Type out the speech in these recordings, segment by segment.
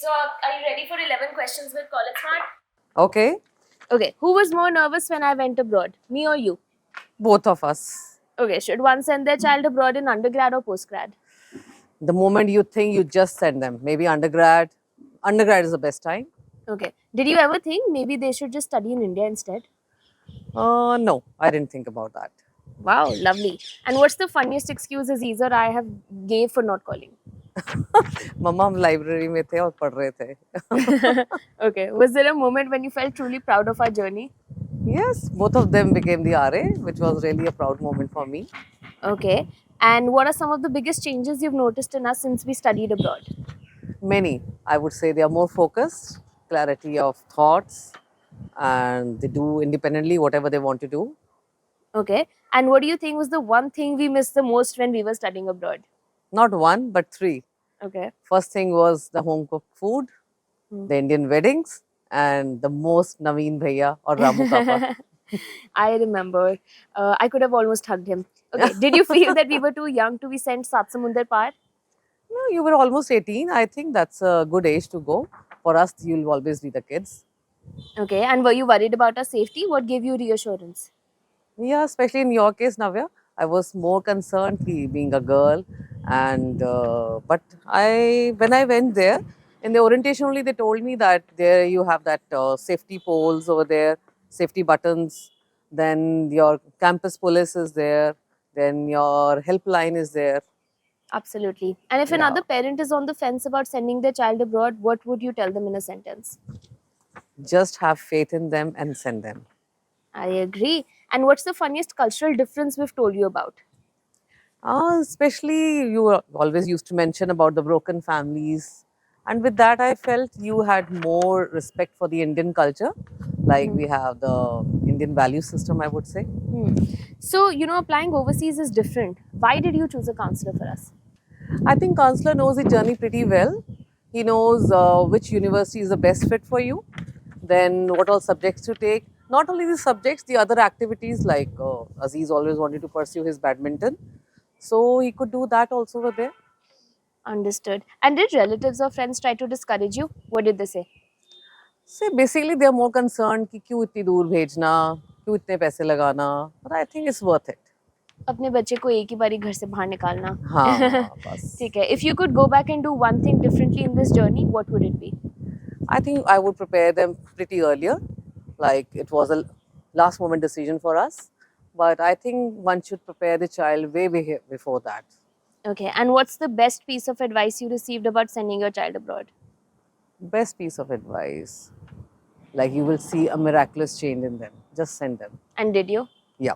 So, are you ready for 11 questions with College Smart? Okay, Okay. Who was more nervous when I went abroad? Me or you? both of us. Okay. Should one send their child abroad in undergrad or postgrad? The moment you think, you just send them. Maybe undergrad. Undergrad is the best time. Okay. Did you ever think maybe they should just study in India instead? No, I didn't think about that. Wow, lovely. And what's the funniest excuse Aziz or I have gave for not calling? मम्मा हम library में थे और पढ़ रहे थे. Okay. Was there a moment when you felt truly proud of our journey? Yes, both of them became the RA, which was really a proud moment for me. Okay. And what are some of the biggest changes you've noticed in us since we studied abroad? Many, I would say, they are more focused, clarity of thoughts, and they do independently whatever they want to do. Okay. And what do you think was the one thing we missed the most when we were studying abroad? Not one, but three. Okay. First thing was the home cooked food, the Indian weddings, and the most Naveen Bhaiya or Ramu Kappa. I remember. I could have almost hugged him. Okay. Did you feel that we were too young to be sent Sat Samundar Par? No, you were almost 18. I think that's a good age to go. For us, you'll always be the kids. Okay. And were you worried about our safety? What gave you reassurance? Yeah, especially in your case, Navya, I was more concerned being a girl, and but when I went there in the orientation only, they told me that there you have that safety poles over there, safety buttons. Then your campus police is there. Then your helpline is there. Absolutely. And if Yeah, another parent is on the fence about sending their child abroad, what would you tell them in a sentence? just have faith in them and send them. I agree. And what's the funniest cultural difference we've told you about? Especially you were always used to mention about the broken families. And with that, I felt you had more respect for the Indian culture. Like we have the Indian value system, I would say. So, applying overseas is different. Why did you choose a counselor for us? I think counselor knows the journey pretty well. He knows which university is the best fit for you, then what all subjects to take. Not only the subjects, the other activities like Aziz always wanted to pursue his badminton. So he could do that also over there. Understood. And did relatives or friends try to discourage you? What did they say? So basically they are more concerned कि क्यों इतनी दूर भेजना, क्यों इतने पैसे लगाना. But I think it's worth it. अपने बच्चे को एक ही बारी घर से बाहर निकालना. हाँ, बस. ठीक है. If you could go back and do one thing differently in this journey, what would it be? I think I would prepare them pretty earlier. Like it was a last moment decision for us. But I think one should prepare the child way before that. Okay. And what's the best piece of advice you received about sending your child abroad? Best piece of advice. Like you will see a miraculous change in them. Just send them. And did you? Yeah.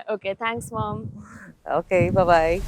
Okay. Thanks, Mom. Okay, bye-bye.